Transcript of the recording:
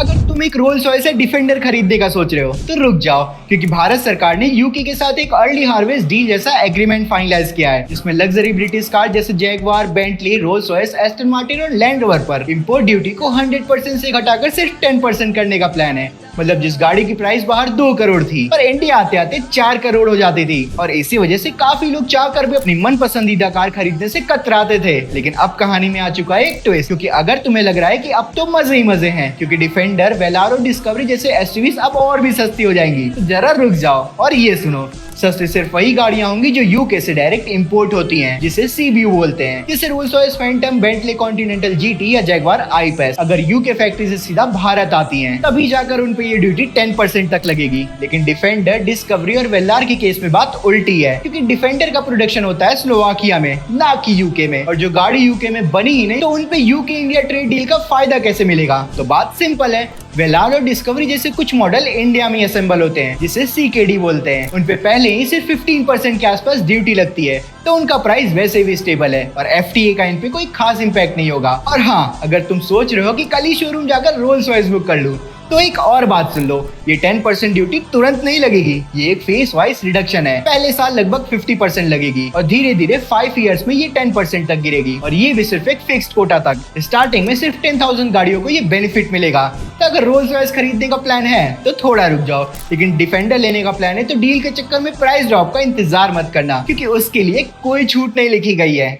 अगर तुम एक रोल्स रॉयस या डिफेंडर खरीदने का सोच रहे हो तो रुक जाओ, क्योंकि भारत सरकार ने यूके के साथ एक अर्ली हार्वेस्ट डील जैसा एग्रीमेंट फाइनलाइज किया है, जिसमें लग्जरी ब्रिटिश कार जैसे Jaguar, Bentley, Rolls Royce, Aston Martin और लैंड रोवर पर इंपोर्ट ड्यूटी को 100% से घटाकर सिर्फ 10% करने का प्लान है। मतलब जिस गाड़ी की प्राइस बाहर 2 करोड़ थी पर इंडिया आते आते 4 करोड़ हो जाती थी, और इसी वजह से काफी लोग चाहकर भी अपनी मन पसंदीदा कार खरीदने से कतराते थे। लेकिन अब कहानी में आ चुका है एक ट्विस्ट, क्योंकि अगर तुम्हें लग रहा है कि अब तो मजे ही मजे हैं क्योंकि डिफेंडर, वेलार और डिस्कवरी जैसे एसयूवीज अब और भी सस्ती हो जाएंगी, तो जरा रुक जाओ और ये सुनो। सस्ती सिर्फ वही गाड़ियां होंगी जो यूके से डायरेक्ट इंपोर्ट होती हैं, जिसे सीबीयू बोलते हैं, जैसे Rolls Royce Phantom, Bentley continental GT या जैगवार आई-पेस अगर यूके फैक्ट्री से सीधा भारत आती हैं, तभी जाकर उन पे ये ड्यूटी 10% तक लगेगी। लेकिन डिफेंडर, डिस्कवरी और वेलार के केस में बात उल्टी है, क्योंकि डिफेंडर का प्रोडक्शन होता है स्लोवाकिया में, ना कि यूके में, और जो गाड़ी यूके में बनी ही नहीं तो उन पे यूके इंडिया ट्रेड डील का फायदा कैसे मिलेगा? तो बात सिंपल है, वेलार और डिस्कवरी जैसे कुछ मॉडल इंडिया में असेंबल होते हैं, जिसे सीकेडी बोलते हैं। उन पे पहले ही सिर्फ 15% के आसपास ड्यूटी लगती है, तो उनका प्राइस वैसे भी स्टेबल है और एफटीए का इन पे कोई खास इंपैक्ट नहीं होगा। और हाँ, अगर तुम सोच रहे हो कि कल ही शोरूम जाकर रोल्स रॉयस बुक कर लूं, तो एक और बात सुन लो, ये 10% ड्यूटी तुरंत नहीं लगेगी, ये एक फेस वाइज रिडक्शन है। पहले साल लगभग 50% लगेगी और धीरे धीरे 5 इयर्स में ये 10% तक गिरेगी, और ये भी सिर्फ एक फिक्स्ड कोटा तक। स्टार्टिंग में सिर्फ 10,000 गाड़ियों को ये बेनिफिट मिलेगा। तो अगर रोल्स रॉयस खरीदने का प्लान है तो थोड़ा रुक जाओ, लेकिन डिफेंडर लेने का प्लान है तो डील के चक्कर में प्राइस ड्रॉप का इंतजार मत करना, क्योंकि उसके लिए कोई छूट नहीं लिखी गई है।